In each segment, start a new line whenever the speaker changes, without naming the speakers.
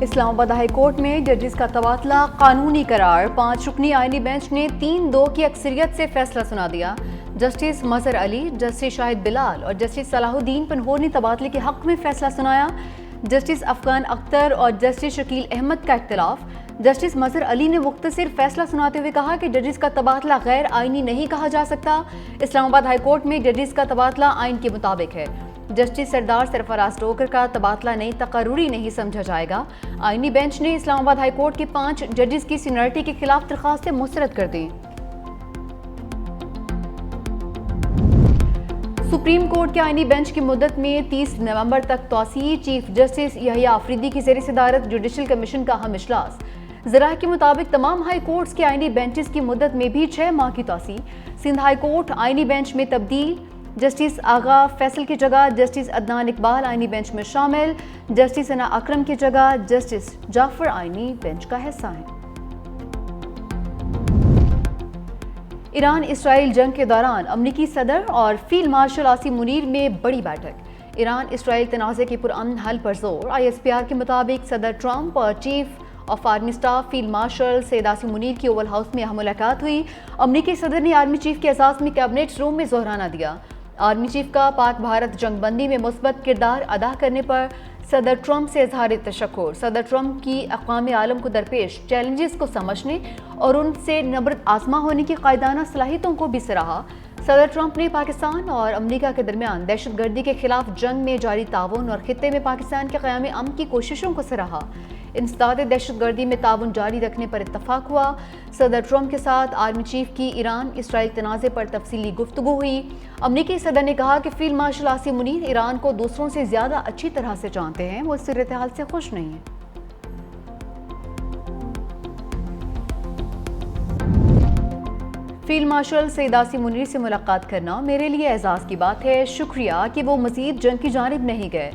اسلام آباد high court میں ججز کا تبادلہ قانونی قرار، 5 رکنی آئینی بینچ نے 3-2 کی اکثریت سے فیصلہ سنا دیا۔ جسٹس مظہر علی، جسٹس شاہد بلال اور جسٹس صلاح الدین پنہور نے تبادلے کے حق میں فیصلہ سنایا۔ جسٹس افغان اختر اور جسٹس شکیل احمد کا اختلاف۔ جسٹس مظہر علی نے مختصر فیصلہ سناتے ہوئے کہا کہ ججز کا تبادلہ غیر آئینی نہیں کہا جا سکتا۔ اسلام آباد ہائی کورٹ میں ججز کا تبادلہ آئین کے مطابق ہے۔ جسٹس سردار سرفراز ٹوکر کا تبادلہ نئی تقرری نہیں سمجھا جائے گا۔ آئینی بینچ نے اسلام آباد ہائی کورٹ کے 5 ججز کی سینئرٹی کے خلاف درخواستیں مسترد کر دیں۔ سپریم کورٹ کے آئینی بینچ کی مدت میں 30 نومبر تک توسیع، چیف جسٹس یحییٰ آفریدی کی زیر صدارت جوڈیشل کمیشن کا اہم اجلاس۔ ذرائع کے مطابق تمام ہائی کورٹس کے آئینی بینچز کی مدت میں بھی 6 ماہ کی توسیع۔ سندھ ہائی کورٹ آئینی بینچ میں تبدیل، جسٹس آغا فیصل کی جگہ جسٹس عدنان اقبال آئینی بینچ میں شامل، جسٹس ثنا اکرم کی جگہ جسٹس جعفر آئینی بینچ کا حصہ ہیں۔ ایران اسرائیل جنگ کے دوران امریکی صدر اور فیلڈ مارشل عاصم منیر میں بڑی بیٹھک۔ ایران اسرائیل تنازع کے پرامن حل پر زور۔ ISPR کے مطابق صدر ٹرمپ اور chief of army staff field marshal Syed Asim Munir کی اوول ہاؤس میں اہم ملاقات ہوئی۔ امریکی صدر نے آرمی چیف کے اعزاز میں کیبنٹ روم میں ظہرانہ دیا۔ آرمی چیف کا پاک بھارت جنگ بندی میں مثبت کردار ادا کرنے پر صدر ٹرمپ سے اظہار تشکر۔ صدر ٹرمپ کی اقوام عالم کو درپیش چیلنجز کو سمجھنے اور ان سے نبرد آزما ہونے کی قائدانہ صلاحیتوں کو بھی سراہا۔ صدر ٹرمپ نے پاکستان اور امریکہ کے درمیان دہشت گردی کے خلاف جنگ میں جاری تعاون اور خطے میں پاکستان کے قیام امن کی کوششوں کو سراہا۔ انسداد دہشت گردی میں تعاون جاری رکھنے پر اتفاق ہوا۔ صدر ٹرمپ کے ساتھ آرمی چیف کی ایران اسرائیل تنازع پر تفصیلی گفتگو ہوئی۔ امریکی صدر نے کہا کہ فیلڈ مارشل عاصم منیر ایران کو دوسروں سے زیادہ اچھی طرح سے جانتے ہیں، وہ اس صورتحال سے خوش نہیں ہیں۔ فیلڈ مارشل سید عاصم منیر سے ملاقات کرنا میرے لیے اعزاز کی بات ہے، شکریہ کہ وہ مزید جنگ کی جانب نہیں گئے۔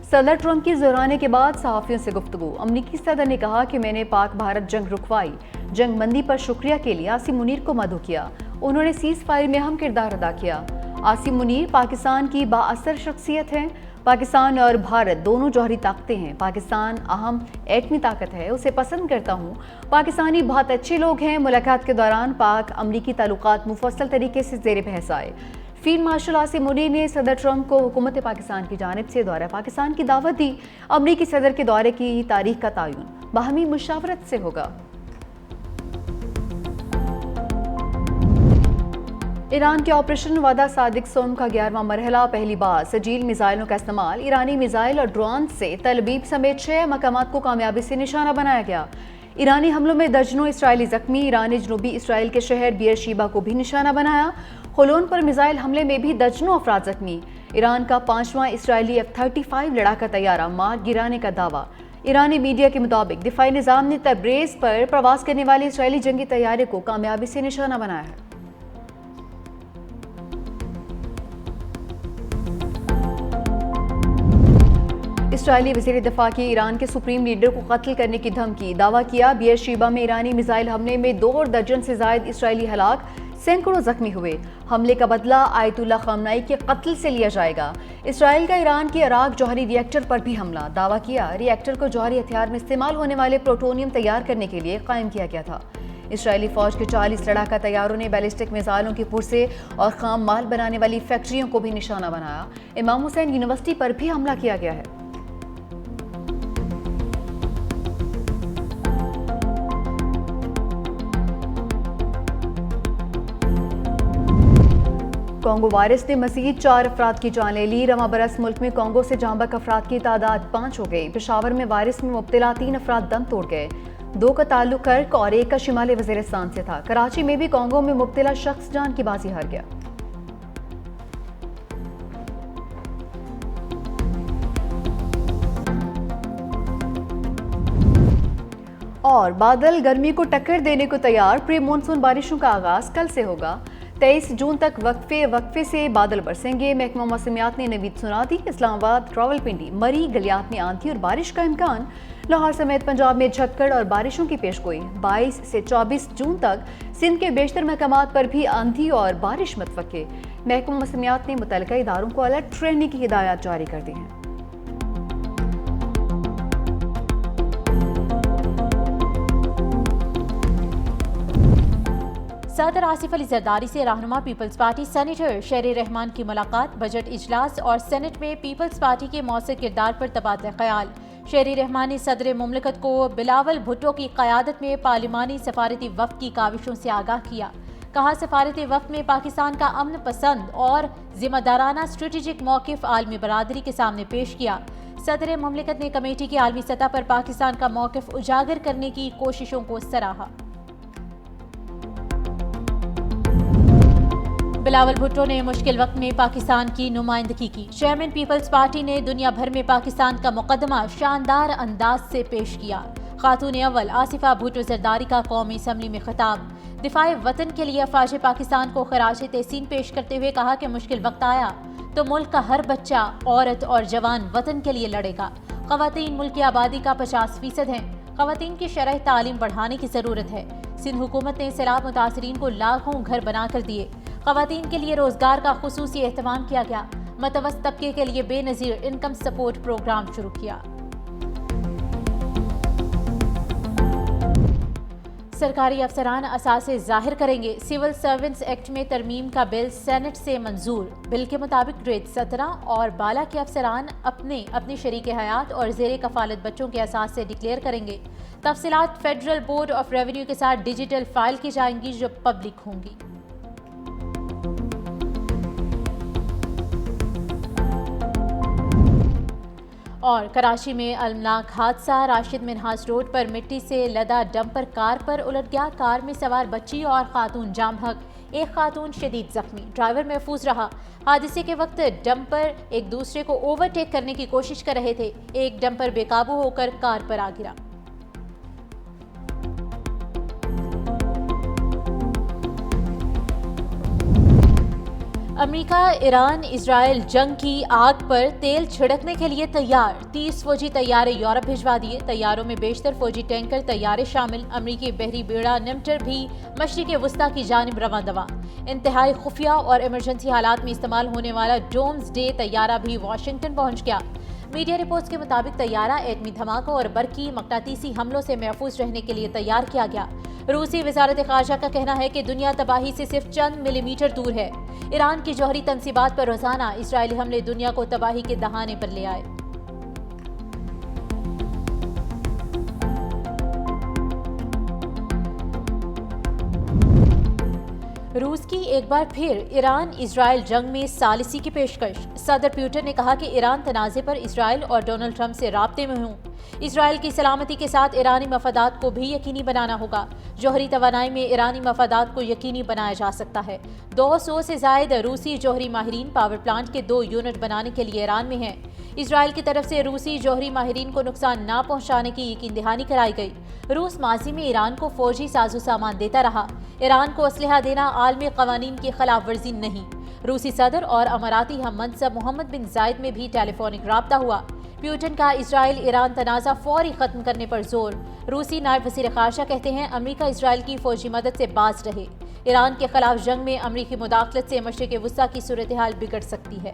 صدر ٹرمپ کی ظہرانے کے بعد صحافیوں سے گفتگو۔ امریکی صدر نے کہا کہ میں نے پاک بھارت جنگ رکوائی، جنگ بندی پر شکریہ کے لیے عاصم منیر کو مدعو کیا۔ انہوں نے سیز فائر میں اہم کردار ادا کیا۔ عاصم منیر پاکستان کی بااثر شخصیت ہیں۔ پاکستان اور بھارت دونوں جوہری طاقتیں ہیں۔ پاکستان اہم ایٹمی طاقت ہے، اسے پسند کرتا ہوں۔ پاکستانی بہت اچھے لوگ ہیں۔ ملاقات کے دوران پاک امریکی تعلقات مفصل طریقے سے زیر بحث آئے۔ فیلڈ مارشل عاصم منیر نے صدر ٹرمپ کو حکومت پاکستان کی جانب سے دورہ پاکستان کی دعوت دی۔ امریکی صدر کے دورے کی تاریخ کا تعین باہمی مشاورت سے ہوگا۔ ایران کے آپریشن وعدہ صادق سوم کا 11واں مرحلہ پہلی بار سجیل میزائلوں کا استعمال، ایرانی میزائل اور ڈرون سے تل ابیب سمیت 6 مقامات کو کامیابی سے نشانہ بنایا گیا۔ ایرانی حملوں میں درجنوں اسرائیلی زخمی، ایران نے جنوبی اسرائیل کے شہر بیئر شیبا کو بھی نشانہ بنایا۔ خلون پر میزائل حملے میں بھی درجنوں افراد زخمی۔ ایران کا 5واں اسرائیلی F-35 لڑاکا طیارہ مار گرانے کا دعویٰ۔ ایرانی میڈیا کے مطابق دفاعی نظام نے تبریز پر پرواز کرنے والے اسرائیلی جنگی طیارے کو کامیابی سے نشانہ بنایا ہے۔ اسرائیلی وزیر دفاع کی ایران کے سپریم لیڈر کو قتل کرنے کی دھمکی، دعویٰ کیا بیئر شیبا میں ایرانی میزائل حملے میں 2 درجن سے زائد اسرائیلی ہلاک، سینکڑوں زخمی ہوئے۔ حملے کا بدلہ آیت اللہ خامنائی کے قتل سے لیا جائے گا۔ اسرائیل کا ایران کے عراق جوہری ری ایکٹر پر بھی حملہ، دعویٰ کیا ری ایکٹر کو جوہری ہتھیار میں استعمال ہونے والے پلوٹونیم تیار کرنے کے لیے قائم کیا گیا تھا۔ اسرائیلی فوج کے 40 لڑاکا طیاروں نے بیلسٹک میزائلوں کے پرزے اور خام مال بنانے والی فیکٹریوں کو بھی نشانہ بنایا۔ امام حسین یونیورسٹی پر بھی حملہ کیا گیا ہے۔ کانگو وائرس نے مزید 4 افراد کی جان لے لی۔ رواں برس ملک میں کانگو سے جاں بحق افراد کی تعداد 5 ہو گئی۔ پشاور میں وائرس میں مبتلا 3 افراد دم توڑ گئے۔ 2 کا تعلق کرک اور 1 کا شمالی وزیرستان سے تھا۔ کراچی میں بھی کانگو میں مبتلا شخص جان کی بازی ہار گیا۔ اور بادل گرمی کو ٹکر دینے کو تیار، پری مونسون بارشوں کا آغاز کل سے ہوگا۔ 23 جون تک وقفے سے بادل برسیں گے۔ محکمہ موسمیات نے نوید سنا دی۔ اسلام آباد، راولپنڈی، مری، گلیات میں آندھی اور بارش کا امکان۔ لاہور سمیت پنجاب میں جھکڑ اور بارشوں کی پیشگوئی۔ 22 سے 24 جون تک سندھ کے بیشتر مقامات پر بھی آندھی اور بارش متوقع۔ محکمہ موسمیات نے متعلقہ اداروں کو الرٹ رہنے کی ہدایات جاری کر دی ہیں۔
صدر آصف علی زرداری سے رہنما پیپلز پارٹی سینیٹر شیر رحمان کی ملاقات، بجٹ اجلاس اور سینٹ میں پیپلز پارٹی کے مؤثر کردار پر تبادلہ خیال۔ شیر رحمان نے صدر مملکت کو بلاول بھٹو کی قیادت میں پارلیمانی سفارتی وفد کی کاوشوں سے آگاہ کیا۔ کہا سفارتی وفد میں پاکستان کا امن پسند اور ذمہ دارانہ اسٹریٹجک موقف عالمی برادری کے سامنے پیش کیا۔ صدر مملکت نے کمیٹی کی عالمی سطح پر پاکستان کا موقف اجاگر کرنے کی کوششوں کو سراہا۔ بلاول بھٹو نے مشکل وقت میں پاکستان کی نمائندگی کی۔ چیئرمین پیپلز پارٹی نے دنیا بھر میں پاکستان کا مقدمہ شاندار انداز سے پیش کیا۔ خاتون اول آصفہ بھٹو زرداری کا قومی اسمبلی میں خطاب۔ دفاع وطن کے لیے افواج پاکستان کو خراج تحسین پیش کرتے ہوئے کہا کہ مشکل وقت آیا تو ملک کا ہر بچہ، عورت اور جوان وطن کے لیے لڑے گا۔ خواتین ملک کی آبادی کا 50% ہیں۔ خواتین کی شرح تعلیم بڑھانے کی ضرورت ہے۔ سندھ حکومت نے سیلاب متاثرین کو لاکھوں گھر بنا کر دیے۔ خواتین کے لیے روزگار کا خصوصی اہتمام کیا گیا۔ متوسط طبقے کے لیے بے نظیر انکم سپورٹ پروگرام شروع کیا۔ سرکاری افسران اثاثے ظاہر کریں گے۔ سول سرونٹس ایکٹ میں ترمیم کا بل سینٹ سے منظور۔ بل کے مطابق گریڈ 17 اور بالا کے افسران اپنے شریک حیات اور زیر کفالت بچوں کے اثاثے ڈکلیئر کریں گے۔ تفصیلات فیڈرل بورڈ آف ریونیو کے ساتھ ڈیجیٹل فائل کی جائیں گی جو پبلک ہوں گی۔ اور کراچی میں المناک حادثہ، راشد منہاس روڈ پر مٹی سے لدا ڈمپر کار پر الٹ گیا۔ کار میں سوار بچی اور خاتون جام حق، ایک خاتون شدید زخمی، ڈرائیور محفوظ رہا۔ حادثے کے وقت ڈمپر ایک دوسرے کو اوورٹیک کرنے کی کوشش کر رہے تھے۔ ایک ڈمپر بے قابو ہو کر کار پر آ گرا۔ امریکہ ایران اسرائیل جنگ کی آگ پر تیل چھڑکنے کے لیے تیار۔ 30 فوجی طیارے یورپ بھجوا دیے۔ طیاروں میں بیشتر فوجی ٹینکر طیارے شامل۔ امریکی بحری بیڑا نمٹر بھی مشرق وسطی کی جانب رواں دواں۔ انتہائی خفیہ اور ایمرجنسی حالات میں استعمال ہونے والا ڈومز ڈے طیارہ بھی واشنگٹن پہنچ گیا۔ میڈیا رپورٹس کے مطابق طیارہ ایٹمی دھماکوں اور برقی مقناطیسی حملوں سے محفوظ رہنے کے لیے تیار کیا گیا۔ روسی وزارت خارجہ کا کہنا ہے کہ دنیا تباہی سے صرف چند ملی میٹر دور ہے۔ ایران کی جوہری تنصیبات پر روزانہ اسرائیلی حملے دنیا کو تباہی کے دہانے پر لے آئے۔ روس کی ایک بار پھر ایران اسرائیل جنگ میں ثالثی کی پیشکش۔ صدر پیوٹن نے کہا کہ ایران تنازع پر اسرائیل اور ڈونلڈ ٹرمپ سے رابطے میں ہوں۔ اسرائیل کی سلامتی کے ساتھ ایرانی مفادات کو بھی یقینی بنانا ہوگا۔ جوہری توانائی میں ایرانی مفادات کو یقینی بنایا جا سکتا ہے۔ 200 سے زائد روسی جوہری ماہرین پاور پلانٹ کے 2 یونٹ بنانے کے لیے ایران میں ہیں۔ اسرائیل کی طرف سے روسی جوہری ماہرین کو نقصان نہ پہنچانے کی یقین دہانی کرائی گئی۔ روس ماضی میں ایران کو فوجی ساز و سامان دیتا رہا۔ ایران کو اسلحہ دینا عالمی قوانین کی خلاف ورزی نہیں۔ روسی صدر اور اماراتی ہم منصب محمد بن زائد میں بھی ٹیلی فونک رابطہ ہوا۔ پیوٹن کا اسرائیل ایران تنازع فوری ختم کرنے پر زور۔ روسی نائب وزیر خارجہ کہتے ہیں امریکہ اسرائیل کی فوجی مدد سے باز رہے۔ ایران کے خلاف جنگ میں امریکی مداخلت سے مشرق وسطی کی صورتحال بگڑ سکتی ہے۔